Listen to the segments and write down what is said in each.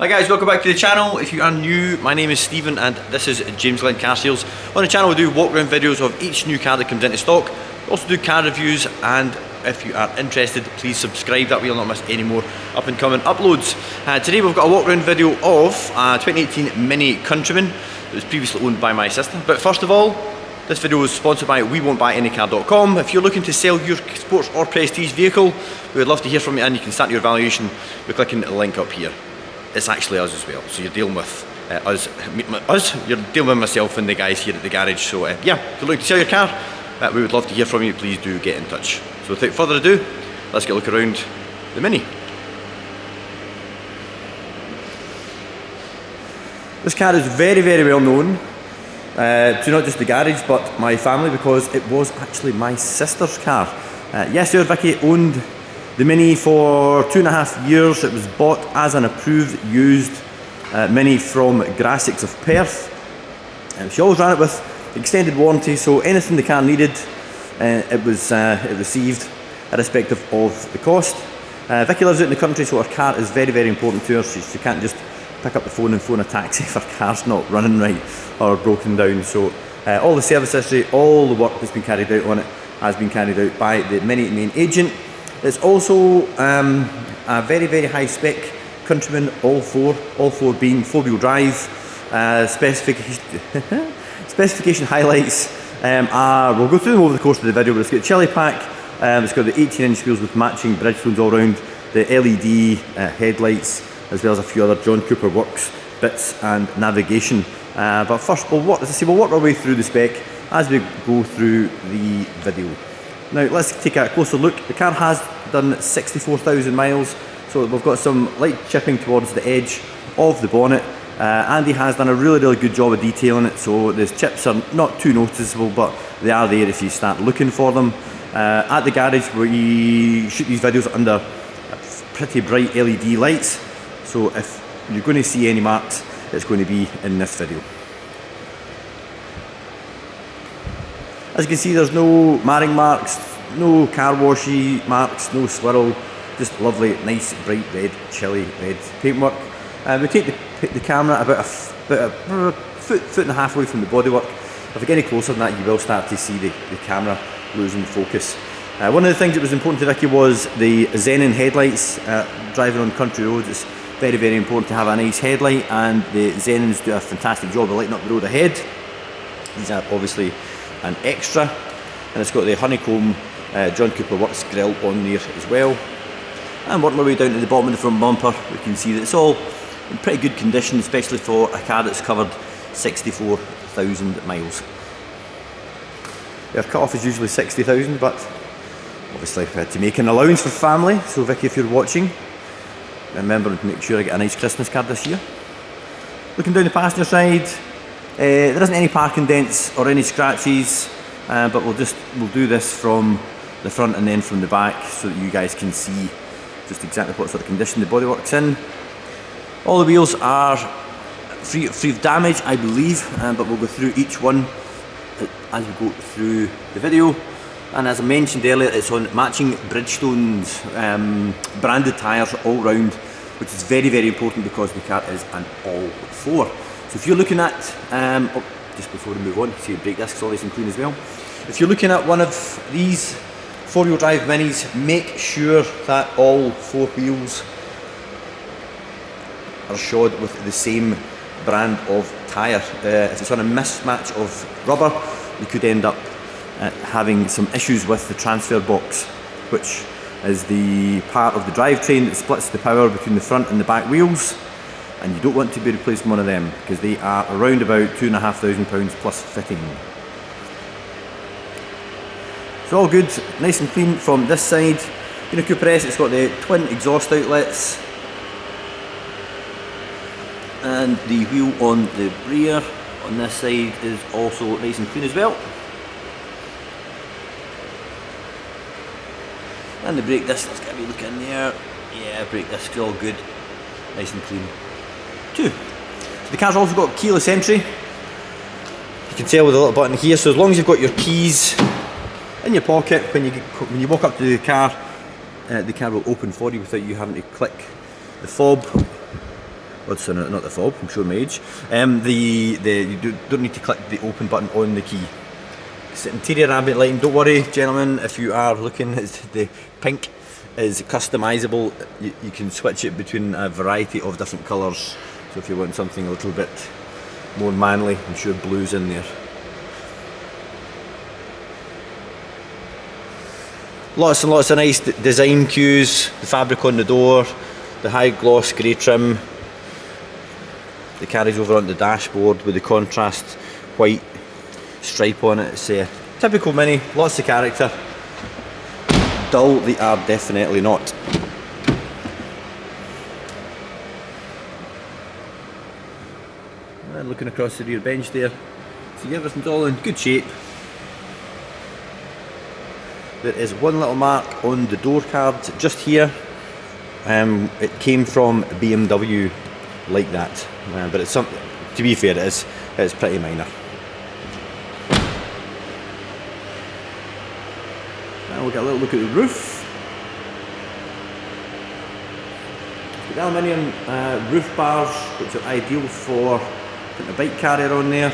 Hi guys, welcome back to the channel. If you are new, my name is Stephen and this is James Glen Car Sales. On the channel we do walk around videos of each new car that comes into stock. We also do car reviews, and if you are interested, please subscribe, that way you'll not miss any more up and coming uploads. Today we've got a walk around video of 2018 Mini Countryman. It was previously owned by my sister. But first of all, this video is sponsored by WeWon'tBuyAnyCar.com. If you're looking to sell your sports or prestige vehicle, we would love to hear from you, and you can start your evaluation by clicking the link up here. It's actually us as well, so you're dealing with you're dealing with myself and the guys here at the garage. So yeah, if you're looking to sell your car, we would love to hear from you. Please do get in touch. So without further ado, let's get a look around the Mini. This car is very, very well known to not just the garage but my family, because it was actually my sister's car. Yes, sir, Vicky owned the Mini for 2.5 years. It was bought as an approved used Mini from Grassics of Perth. She always ran it with extended warranty, so anything the car needed, it received, irrespective of the cost. Vicky lives out in the country, so her car is very, very important to her. She can't just pick up the phone and phone a taxi if her car's not running right or broken down. So all the service history, all the work that's been carried out on it has been carried out by the Mini main agent. It's also a very, very high spec Countryman ALL4 being 4-wheel drive. Specification highlights we'll go through them over the course of the video, but it's got a chili pack, it's got the 18-inch wheels with matching Bridgestones all round, the LED headlights, as well as a few other John Cooper Works bits and navigation. But first we'll work our way through the spec as we go through the video. Now let's take a closer look. The car has done 64,000 miles, so we've got some light chipping towards the edge of the bonnet. Andy has done a really, really good job of detailing it, so the chips are not too noticeable, but they are there if you start looking for them. At the garage we shoot these videos under pretty bright LED lights, so if you're going to see any marks, it's going to be in this video. As you can see, there's no marring marks, no car washy marks, no swirl, just lovely, nice, bright red, chilly red paintwork. We take the camera about a foot and a half away from the bodywork. If we get any closer than that, you will start to see the camera losing focus. One of the things that was important to Vicky was the xenon headlights. Driving on country roads, it's very, very important to have a nice headlight, and the xenons do a fantastic job of lighting up the road ahead. These are obviously an extra, and it's got the honeycomb John Cooper Works grille on there as well. And working my way down to the bottom of the front bumper, we can see that it's all in pretty good condition, especially for a car that's covered 64,000 miles. Our cut-off is usually 60,000, but obviously we had to make an allowance for family. So Vicky, if you're watching, remember to make sure I get a nice Christmas card this year. Looking down the passenger side, there isn't any parking dents or any scratches, but we'll do this from the front and then from the back, so that you guys can see just exactly what sort of condition the bodywork's in. All the wheels are free of damage, I believe, but we'll go through each one as we go through the video. And as I mentioned earlier, it's on matching Bridgestones branded tyres all round, which is very, very important because the car is an ALL4. So if you're looking at, just before we move on, see the brake discs all nice and clean as well. If you're looking at one of these 4-wheel drive Minis, make sure that all 4 wheels are shod with the same brand of tyre. If it's on a mismatch of rubber, you could end up having some issues with the transfer box, which is the part of the drivetrain that splits the power between the front and the back wheels. And you don't want to be replacing one of them, because they are around about £2,500 plus fitting. So all good, nice and clean from this side. Mini Cooper S, it's got the twin exhaust outlets, and the wheel on the rear on this side is also nice and clean as well. And the brake disc, let's get a wee look in there. Yeah, brake disc's all good, nice and clean too. So the car's also got keyless entry. You can tell with a little button here, so as long as you've got your keys in your pocket, when you walk up to the car will open for you without you having to click the fob What's in it? Not the fob, I'm showing my age. You don't need to click the open button on the key. It's interior ambient lighting. Don't worry, gentlemen, if you are looking, the pink is customizable. You can switch it between a variety of different colours. So if you want something a little bit more manly, I'm sure blue's in there. Lots and lots of nice design cues, the fabric on the door, the high gloss grey trim that carries over onto the dashboard with the contrast white stripe on it. It's a typical Mini, lots of character. Dull they are definitely not. And looking across the rear bench there, see everything's all in good shape. There is one little mark on the door card just here. It came from BMW like that, but it's something. To be fair, it's pretty minor. Now we'll get a little look at the roof. The aluminium roof bars, which are ideal for putting a bike carrier on there,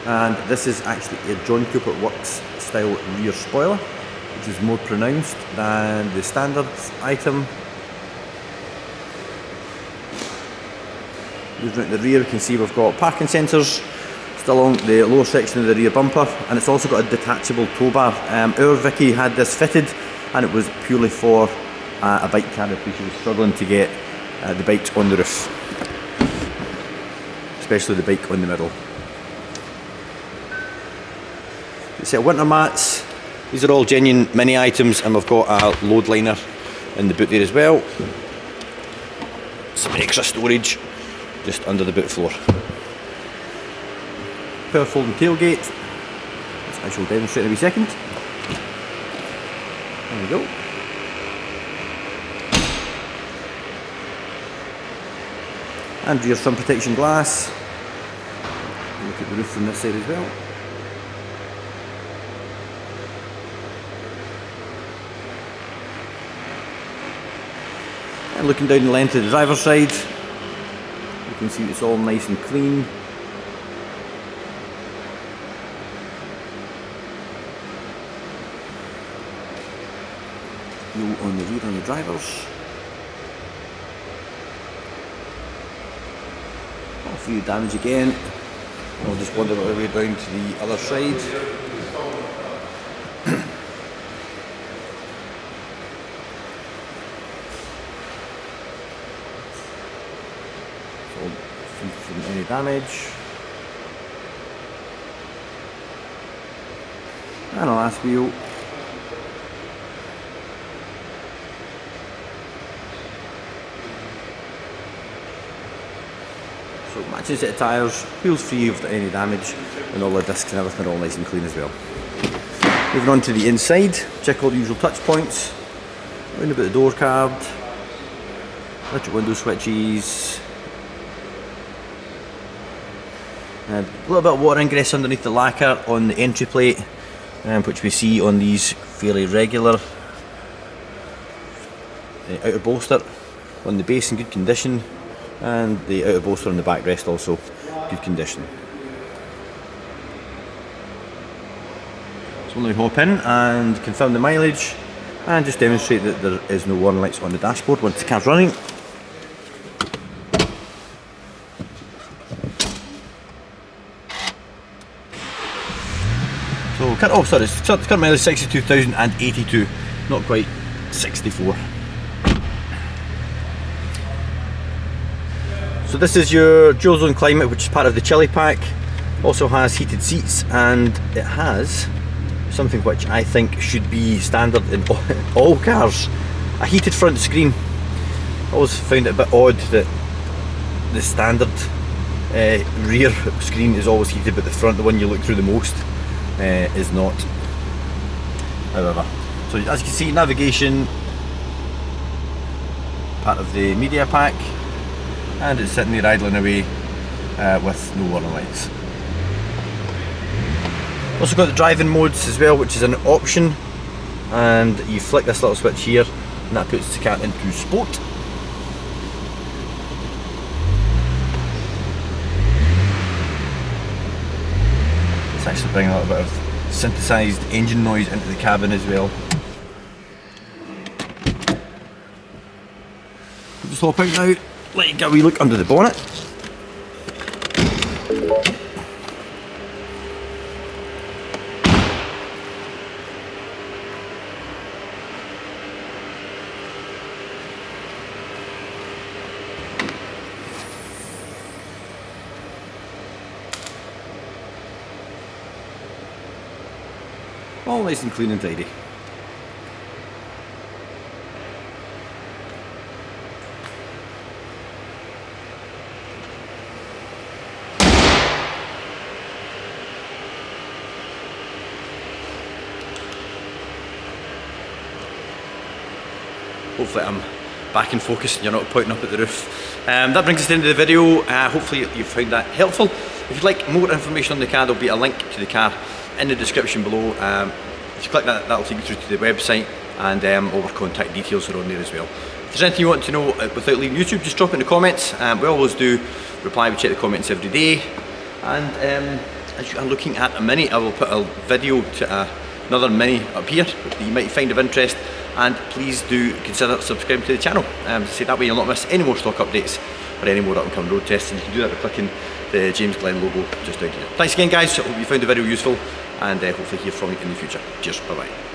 and this is actually a John Cooper Works style rear spoiler, which is more pronounced than the standard item. Moving at the rear, we can see we've got parking sensors still along the lower section of the rear bumper, and it's also got a detachable tow bar. Our Vicky had this fitted, and it was purely for a bike carrier because she was struggling to get the bikes on the roof, especially the bike on the middle. A set of winter mats. These are all genuine Mini items, and we've got a load liner in the boot there as well. Some extra storage just under the boot floor. Power folding tailgate, which I shall demonstrate in a wee second. There we go. And rear sun protection glass. Look at the roof from this side as well. And looking down the length of the driver's side, you can see it's all nice and clean. No on the rear on the drivers. All free of damage again. I'll just wander our way down to the other side. Free from any damage. And a last wheel. So matching set of tyres, wheels free of any damage, and all the discs and everything are all nice and clean as well. Moving on to the inside, check all the usual touch points. Round about the door card, electric window switches, and a little bit of water ingress underneath the lacquer on the entry plate, which we see on these fairly regular. The outer bolster on the base in good condition, and the outer bolster on the backrest also good condition. So we'll now hop in and confirm the mileage and just demonstrate that there is no warning lights on the dashboard once the car's running. So current mileage 62,082, not quite 64. So this is your dual zone climate, which is part of the chili pack. Also has heated seats, and it has something which I think should be standard in all cars: a heated front screen. I always found it a bit odd that the standard rear screen is always heated, but the front, the one you look through the most, is not. However, so as you can see, navigation, part of the media pack. And it's sitting there idling away with no warning lights. Also got the driving modes as well, which is an option, and you flick this little switch here and that puts the car into sport. actually bring a little bit of synthesised engine noise into the cabin as well. We'll just hop out now, let you get a wee look under the bonnet. All nice and clean and tidy. Hopefully I'm back in focus and you're not pointing up at the roof. That brings us to the end of the video. Hopefully you found that helpful. If you'd like more information on the car, there'll be a link to the car in the description below. If you click that, that'll take you through to the website, and all our contact details are on there as well. If there's anything you want to know without leaving YouTube, just drop it in the comments. We always do reply, we check the comments every day. And as you are looking at a Mini, I will put a video to another Mini up here that you might find of interest, and please do consider subscribing to the channel. So that way you'll not miss any more stock updates or any more up and coming road tests, and you can do that by clicking the James Glen logo just down here. Thanks again guys, I hope you found the video useful, and hopefully hear from you in the future. Cheers, bye bye.